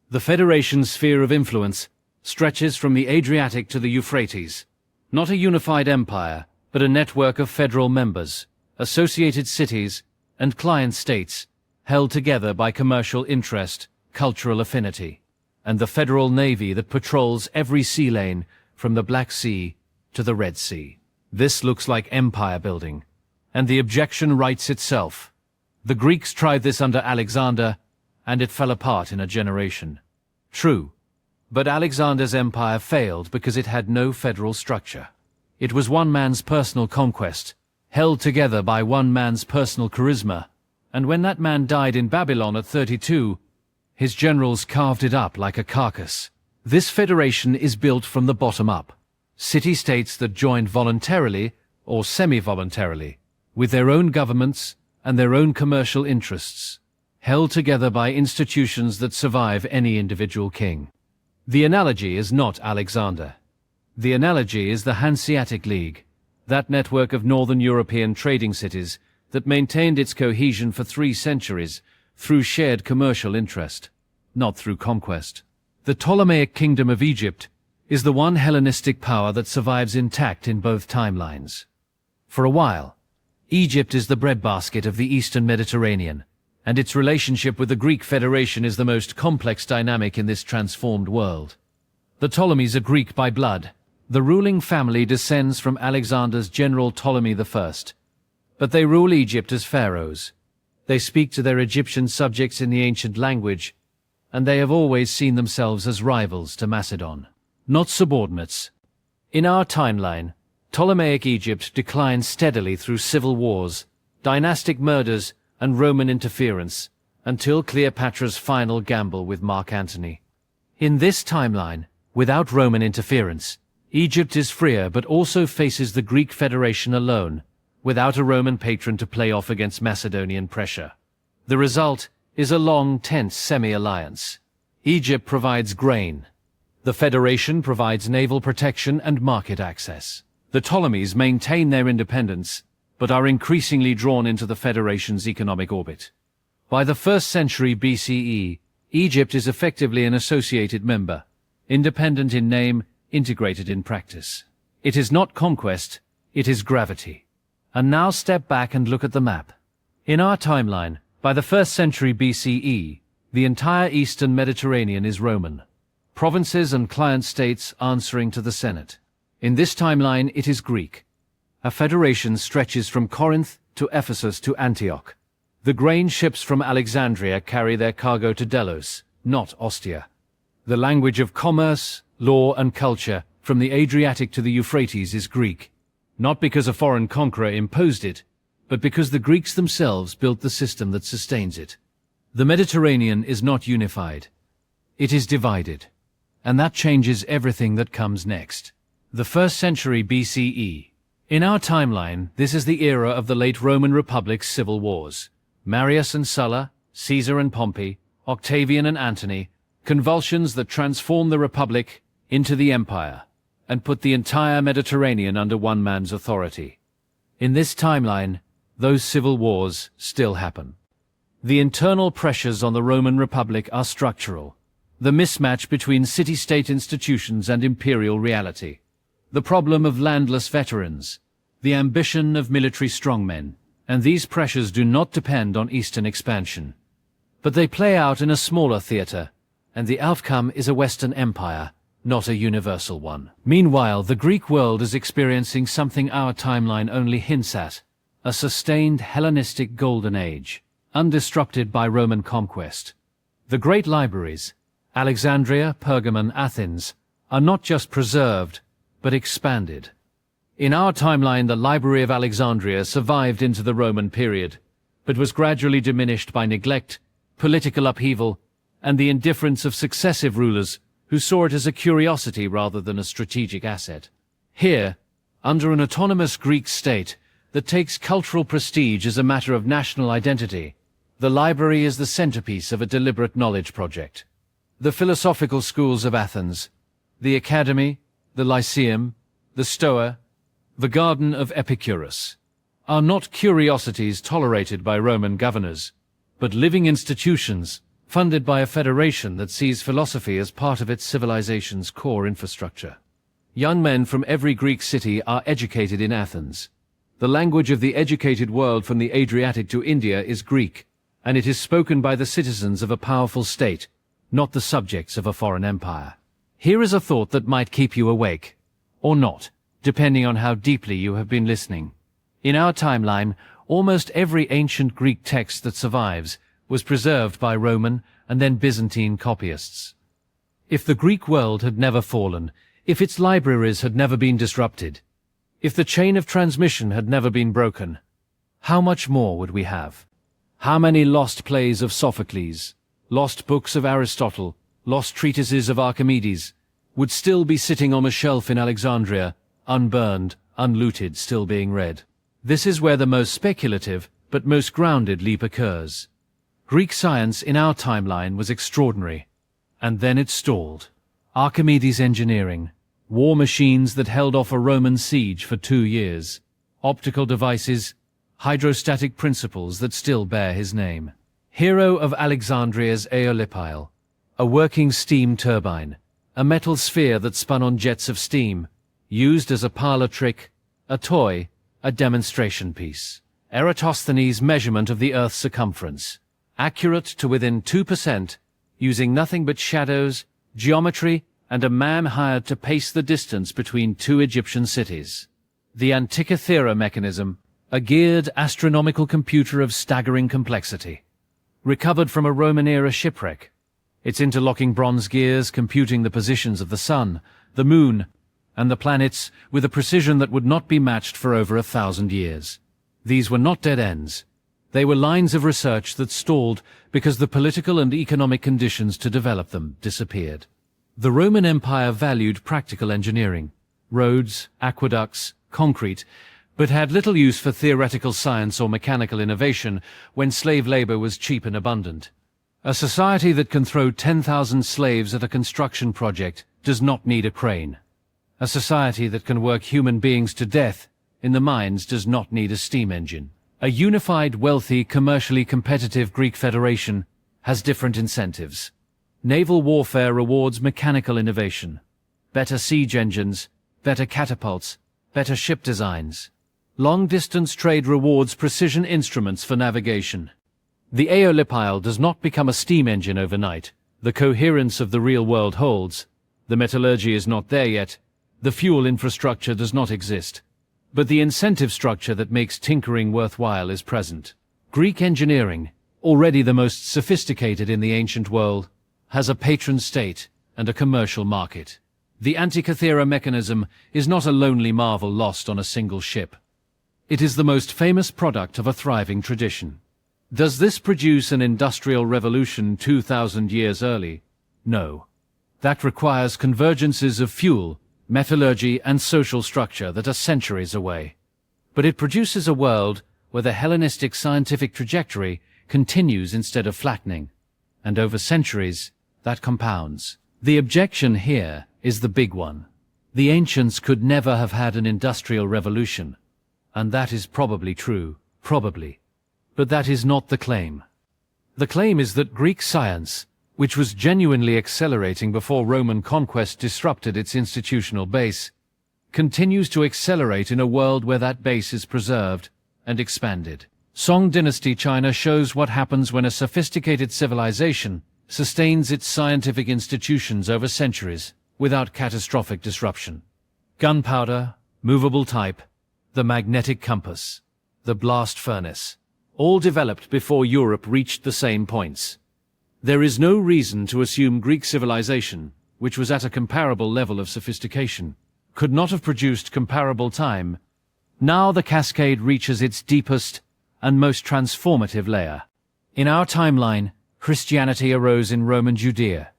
the Federation's sphere of influence stretches from the Adriatic to the Euphrates, not a unified empire, but a network of federal members, associated cities, and client states held together by commercial interest, cultural affinity, and the federal navy that patrols every sea lane from the Black Sea to the Red Sea. This looks like empire building, and the objection writes itself. The Greeks tried this under Alexander, and it fell apart in a generation. True, but Alexander's empire failed because it had no federal structure. It was one man's personal conquest, held together by one man's personal charisma, and when that man died in Babylon at 32, his generals carved it up like a carcass. This federation is built from the bottom up. City-states that joined voluntarily or semi-voluntarily, with their own governments and their own commercial interests, held together by institutions that survive any individual king. The analogy is not Alexander. The analogy is the Hanseatic League, that network of northern European trading cities that maintained its cohesion for 3 centuries through shared commercial interest, not through conquest. The Ptolemaic Kingdom of Egypt is the one Hellenistic power that survives intact in both timelines. For a while, Egypt is the breadbasket of the Eastern Mediterranean, and its relationship with the Greek Federation is the most complex dynamic in this transformed world. The Ptolemies are Greek by blood. The ruling family descends from Alexander's general Ptolemy I, but they rule Egypt as pharaohs. They speak to their Egyptian subjects in the ancient language, and they have always seen themselves as rivals to Macedon, not subordinates. In our timeline, Ptolemaic Egypt declines steadily through civil wars, dynastic murders, and Roman interference, until Cleopatra's final gamble with Mark Antony. In this timeline, without Roman interference, Egypt is freer but also faces the Greek Federation alone, without a Roman patron to play off against Macedonian pressure. The result is a long, tense semi-alliance. Egypt provides grain. The Federation provides naval protection and market access. The Ptolemies maintain their independence, but are increasingly drawn into the Federation's economic orbit. By the 1st century BCE, Egypt is effectively an associated member, independent in name, integrated in practice. It is not conquest, it is gravity. And now step back and look at the map. In our timeline, by the 1st century BCE, the entire eastern Mediterranean is Roman. Provinces and client states answering to the Senate. In this timeline, it is Greek. A federation stretches from Corinth to Ephesus to Antioch. The grain ships from Alexandria carry their cargo to Delos, not Ostia. The language of commerce, law and culture from the Adriatic to the Euphrates is Greek, not because a foreign conqueror imposed it, but because the Greeks themselves built the system that sustains it. The Mediterranean is not unified. It is divided, and that changes everything that comes next. The 1st century BCE. In our timeline, this is the era of the late Roman Republic's civil wars. Marius and Sulla, Caesar and Pompey, Octavian and Antony, convulsions that transform the Republic into the Empire, and put the entire Mediterranean under one man's authority. In this timeline, those civil wars still happen. The internal pressures on the Roman Republic are structural. The mismatch between city-state institutions and imperial reality. The problem of landless veterans. The ambition of military strongmen. And these pressures do not depend on Eastern expansion. But they play out in a smaller theater, and the outcome is a Western empire, not a universal one. Meanwhile, the Greek world is experiencing something our timeline only hints at, a sustained Hellenistic golden age, undisrupted by Roman conquest. The great libraries, Alexandria, Pergamon, Athens, are not just preserved, but expanded. In our timeline, the Library of Alexandria survived into the Roman period, but was gradually diminished by neglect, political upheaval, and the indifference of successive rulers who saw it as a curiosity rather than a strategic asset. Here, under an autonomous Greek state that takes cultural prestige as a matter of national identity, the library is the centerpiece of a deliberate knowledge project. The philosophical schools of Athens, the Academy, the Lyceum, the Stoa, the Garden of Epicurus, are not curiosities tolerated by Roman governors, but living institutions funded by a federation that sees philosophy as part of its civilization's core infrastructure. Young men from every Greek city are educated in Athens. The language of the educated world from the Adriatic to India is Greek, and it is spoken by the citizens of a powerful state, not the subjects of a foreign empire. Here is a thought that might keep you awake, or not, depending on how deeply you have been listening. In our timeline, almost every ancient Greek text that survives was preserved by Roman and then Byzantine copyists. If the Greek world had never fallen, if its libraries had never been disrupted, if the chain of transmission had never been broken, how much more would we have? How many lost plays of Sophocles, lost books of Aristotle, lost treatises of Archimedes, would still be sitting on a shelf in Alexandria, unburned, unlooted, still being read? This is where the most speculative, but most grounded leap occurs. Greek science in our timeline was extraordinary, and then it stalled. Archimedes' engineering, war machines that held off a Roman siege for 2 years, optical devices, hydrostatic principles that still bear his name. Hero of Alexandria's Aeolipile, a working steam turbine, a metal sphere that spun on jets of steam, used as a parlor trick, a toy, a demonstration piece. Eratosthenes' measurement of the Earth's circumference, accurate to within 2%, using nothing but shadows, geometry, and a man hired to pace the distance between 2 Egyptian cities. The Antikythera mechanism, a geared astronomical computer of staggering complexity, recovered from a Roman-era shipwreck, its interlocking bronze gears computing the positions of the sun, the moon, and the planets with a precision that would not be matched for over 1,000 years. These were not dead ends. They were lines of research that stalled because the political and economic conditions to develop them disappeared. The Roman Empire valued practical engineering, roads, aqueducts, concrete, but had little use for theoretical science or mechanical innovation when slave labor was cheap and abundant. A society that can throw 10,000 slaves at a construction project does not need a crane. A society that can work human beings to death in the mines does not need a steam engine. A unified, wealthy, commercially competitive Greek federation has different incentives. Naval warfare rewards mechanical innovation, better siege engines, better catapults, better ship designs. Long-distance trade rewards precision instruments for navigation. The Aeolipile does not become a steam engine overnight. The coherence of the real world holds. The metallurgy is not there yet. The fuel infrastructure does not exist. But the incentive structure that makes tinkering worthwhile is present. Greek engineering, already the most sophisticated in the ancient world, has a patron state and a commercial market. The Antikythera mechanism is not a lonely marvel lost on a single ship. It is the most famous product of a thriving tradition. Does this produce an industrial revolution 2,000 years early? No. That requires convergences of fuel, metallurgy, and social structure that are centuries away. But it produces a world where the Hellenistic scientific trajectory continues instead of flattening, and over centuries, that compounds. The objection here is the big one. The ancients could never have had an industrial revolution. And that is probably true, probably. But that is not the claim. The claim is that Greek science, which was genuinely accelerating before Roman conquest disrupted its institutional base, continues to accelerate in a world where that base is preserved and expanded. Song Dynasty China shows what happens when a sophisticated civilization sustains its scientific institutions over centuries without catastrophic disruption. Gunpowder, movable type, the magnetic compass, the blast furnace, all developed before Europe reached the same points. There is no reason to assume Greek civilization, which was at a comparable level of sophistication, could not have produced comparable time. Now the cascade reaches its deepest and most transformative layer. In our timeline, Christianity arose in Roman Judea,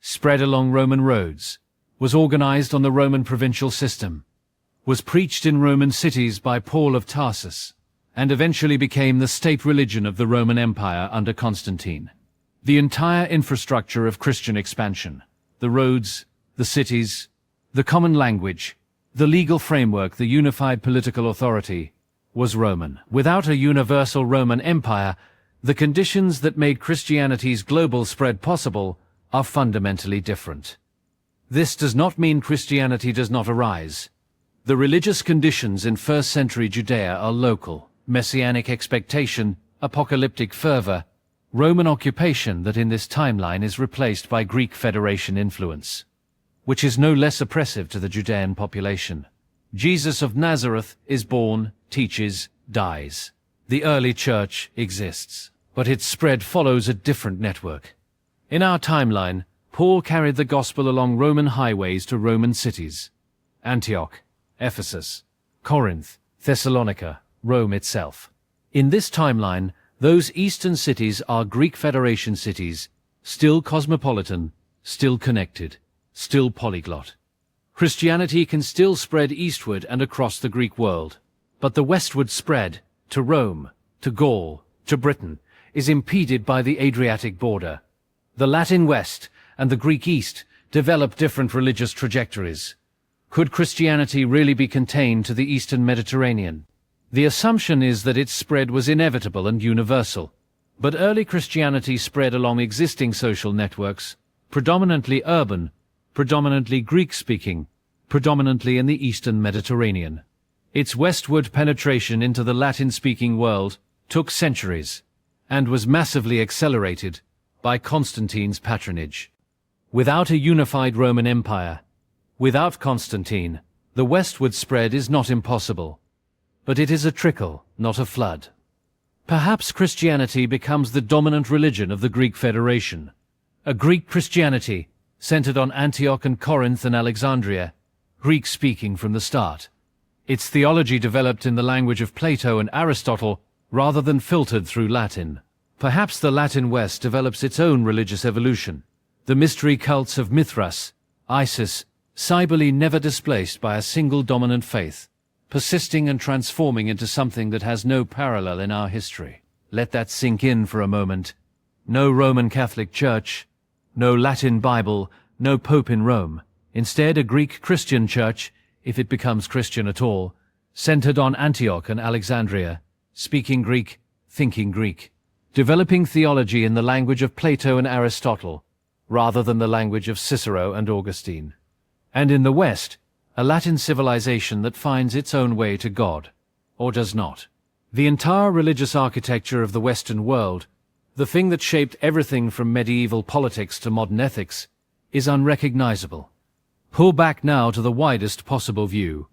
spread along Roman roads, was organized on the Roman provincial system, was preached in Roman cities by Paul of Tarsus, and eventually became the state religion of the Roman Empire under Constantine. The entire infrastructure of Christian expansion, the roads, the cities, the common language, the legal framework, the unified political authority, was Roman. Without a universal Roman Empire, the conditions that made Christianity's global spread possible are fundamentally different. This does not mean Christianity does not arise. The religious conditions in first-century Judea are local: messianic expectation, apocalyptic fervor, Roman occupation that in this timeline is replaced by Greek Federation influence, which is no less oppressive to the Judean population. Jesus of Nazareth is born, teaches, dies. The early church exists, but its spread follows a different network. In our timeline, Paul carried the gospel along Roman highways to Roman cities: Antioch, Ephesus, Corinth, Thessalonica, Rome itself. In this timeline, those eastern cities are Greek Federation cities, still cosmopolitan, still connected, still polyglot. Christianity can still spread eastward and across the Greek world, but the westward spread, to Rome, to Gaul, to Britain, is impeded by the Adriatic border. The Latin West and the Greek East develop different religious trajectories. Could Christianity really be contained to the Eastern Mediterranean? The assumption is that its spread was inevitable and universal, but early Christianity spread along existing social networks, predominantly urban, predominantly Greek-speaking, predominantly in the Eastern Mediterranean. Its westward penetration into the Latin-speaking world took centuries, and was massively accelerated by Constantine's patronage. Without a unified Roman Empire, without Constantine, the westward spread is not impossible, but it is a trickle, not a flood. Perhaps Christianity becomes the dominant religion of the Greek Federation, a Greek Christianity centered on Antioch and Corinth and Alexandria, Greek-speaking from the start. Its theology developed in the language of Plato and Aristotle rather than filtered through Latin. Perhaps the Latin West develops its own religious evolution. The mystery cults of Mithras, Isis, Cybele never displaced by a single dominant faith, persisting and transforming into something that has no parallel in our history. Let that sink in for a moment. No Roman Catholic Church, no Latin Bible, no Pope in Rome. Instead, a Greek Christian church, if it becomes Christian at all, centered on Antioch and Alexandria, speaking Greek, thinking Greek, developing theology in the language of Plato and Aristotle, rather than the language of Cicero and Augustine. And in the West, a Latin civilization that finds its own way to God, or does not. The entire religious architecture of the Western world, the thing that shaped everything from medieval politics to modern ethics, is unrecognizable. Pull back now to the widest possible view.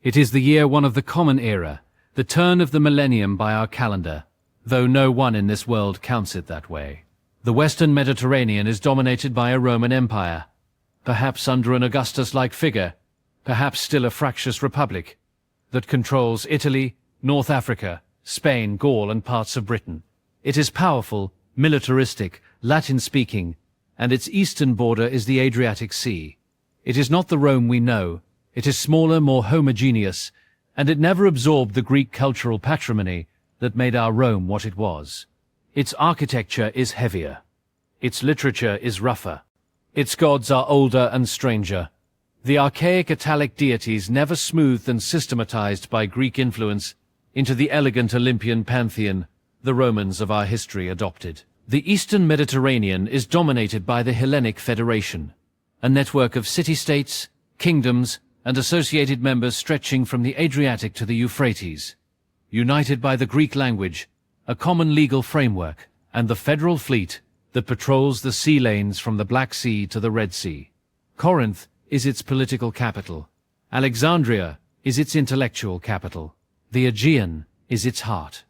It is the year 1 of the Common Era, the turn of the millennium by our calendar, though no one in this world counts it that way. The Western Mediterranean is dominated by a Roman Empire, perhaps under an Augustus-like figure, perhaps still a fractious republic, that controls Italy, North Africa, Spain, Gaul, and parts of Britain. It is powerful, militaristic, Latin-speaking, and its eastern border is the Adriatic Sea. It is not the Rome we know. It is smaller, more homogeneous, and it never absorbed the Greek cultural patrimony that made our Rome what it was. Its architecture is heavier. Its literature is rougher. Its gods are older and stranger. The archaic Italic deities never smoothed and systematized by Greek influence into the elegant Olympian pantheon the Romans of our history adopted. The Eastern Mediterranean is dominated by the Hellenic Federation, a network of city-states, kingdoms, and associated members stretching from the Adriatic to the Euphrates, united by the Greek language, a common legal framework, and the federal fleet that patrols the sea lanes from the Black Sea to the Red Sea. Corinth is its political capital. Alexandria is its intellectual capital. The Aegean is its heart.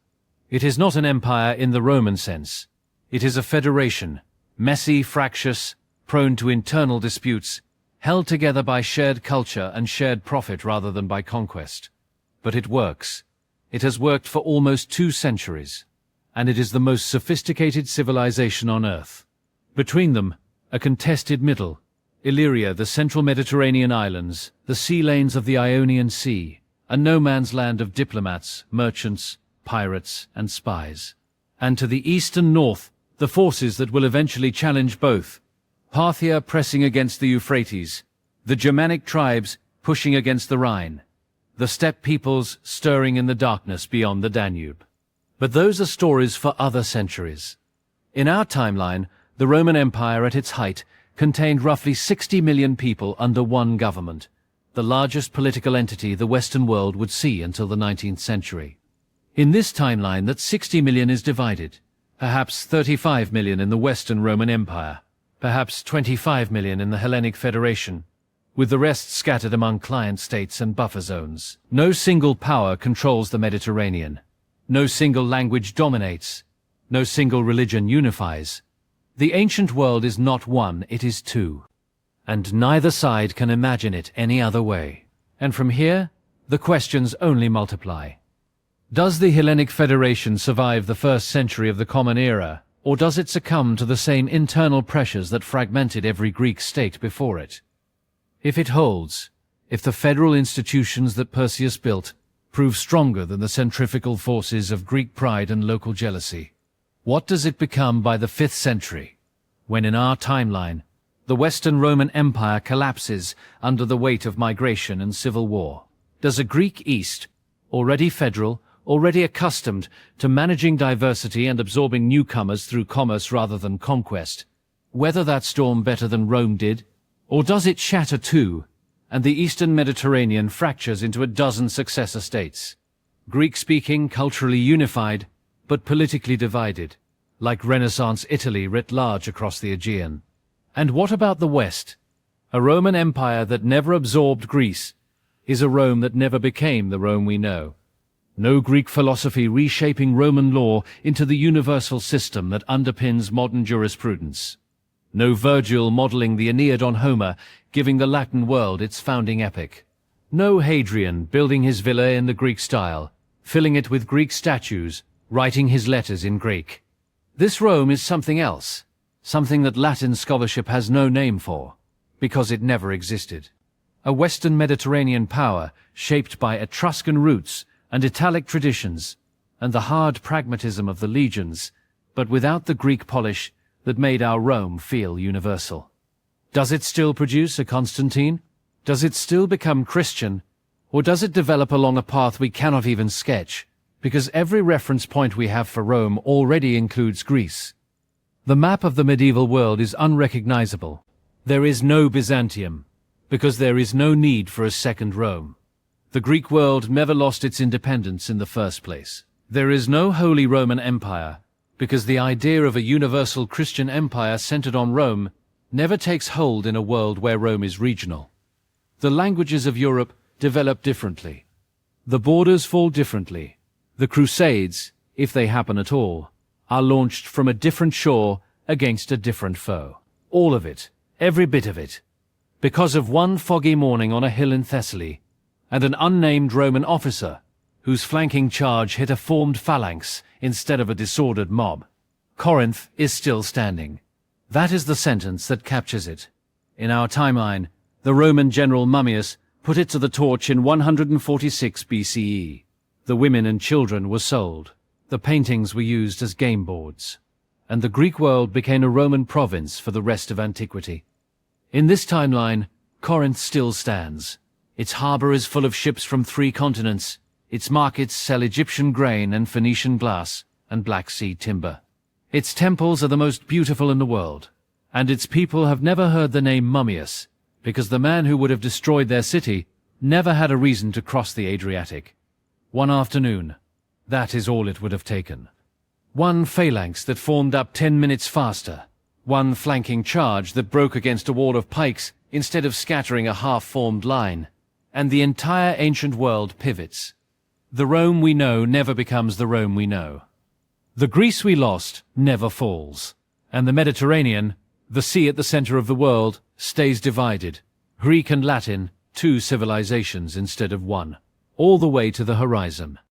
It is not an empire in the Roman sense. It is a federation, messy, fractious, prone to internal disputes, held together by shared culture and shared profit rather than by conquest. But it works. It has worked for almost 2 centuries, and it is the most sophisticated civilization on Earth. Between them, a contested middle, Illyria, the central Mediterranean islands, the sea lanes of the Ionian Sea, a no-man's land of diplomats, merchants, pirates, and spies. And to the east and north, the forces that will eventually challenge both, Parthia pressing against the Euphrates, the Germanic tribes pushing against the Rhine, the steppe peoples stirring in the darkness beyond the Danube. But those are stories for other centuries. In our timeline, the Roman Empire at its height contained roughly 60 million people under one government, the largest political entity the Western world would see until the 19th century. In this timeline, that 60 million is divided, perhaps 35 million in the Western Roman Empire, perhaps 25 million in the Hellenic Federation, with the rest scattered among client states and buffer zones. No single power controls the Mediterranean. No single language dominates. No single religion unifies. The ancient world is not one, it is 2. And neither side can imagine it any other way. And from here, the questions only multiply. Does the Hellenic Federation survive the first century of the Common Era, or does it succumb to the same internal pressures that fragmented every Greek state before it? If it holds, if the federal institutions that Perseus built prove stronger than the centrifugal forces of Greek pride and local jealousy, what does it become by the 5th century, when in our timeline, the Western Roman Empire collapses under the weight of migration and civil war? Does a Greek East, already federal, already accustomed to managing diversity and absorbing newcomers through commerce rather than conquest, weather that storm better than Rome did? Or does it shatter too, and the Eastern Mediterranean fractures into a dozen successor states, Greek-speaking, culturally unified, but politically divided, like Renaissance Italy writ large across the Aegean? And what about the West? A Roman Empire that never absorbed Greece is a Rome that never became the Rome we know. No Greek philosophy reshaping Roman law into the universal system that underpins modern jurisprudence. No Virgil modeling the Aeneid on Homer, giving the Latin world its founding epic. No Hadrian building his villa in the Greek style, filling it with Greek statues, writing his letters in Greek. This Rome is something else, something that Latin scholarship has no name for, because it never existed. A Western Mediterranean power shaped by Etruscan roots and Italic traditions, and the hard pragmatism of the legions, but without the Greek polish that made our Rome feel universal. Does it still produce a Constantine? Does it still become Christian? Or does it develop along a path we cannot even sketch, because every reference point we have for Rome already includes Greece? The map of the medieval world is unrecognizable. There is no Byzantium, because there is no need for a second Rome. The Greek world never lost its independence in the first place. There is no Holy Roman Empire, because the idea of a universal Christian empire centered on Rome never takes hold in a world where Rome is regional. The languages of Europe develop differently. The borders fall differently. The Crusades, if they happen at all, are launched from a different shore against a different foe. All of it, every bit of it, because of one foggy morning on a hill in Thessaly, and an unnamed Roman officer whose flanking charge hit a formed phalanx instead of a disordered mob. Corinth is still standing. That is the sentence that captures it. In our timeline, the Roman general Mummius put it to the torch in 146 BCE. The women and children were sold. The paintings were used as game boards. And the Greek world became a Roman province for the rest of antiquity. In this timeline, Corinth still stands. Its harbor is full of ships from 3 continents. Its markets sell Egyptian grain and Phoenician glass and Black Sea timber. Its temples are the most beautiful in the world. And its people have never heard the name Mummius, because the man who would have destroyed their city never had a reason to cross the Adriatic. One afternoon, that is all it would have taken. One phalanx that formed up 10 minutes faster. One flanking charge that broke against a wall of pikes instead of scattering a half-formed line. And the entire ancient world pivots. The Rome we know never becomes the Rome we know. The Greece we lost never falls. And the Mediterranean, the sea at the center of the world, stays divided. Greek and Latin, 2 civilizations instead of 1. All the way to the horizon.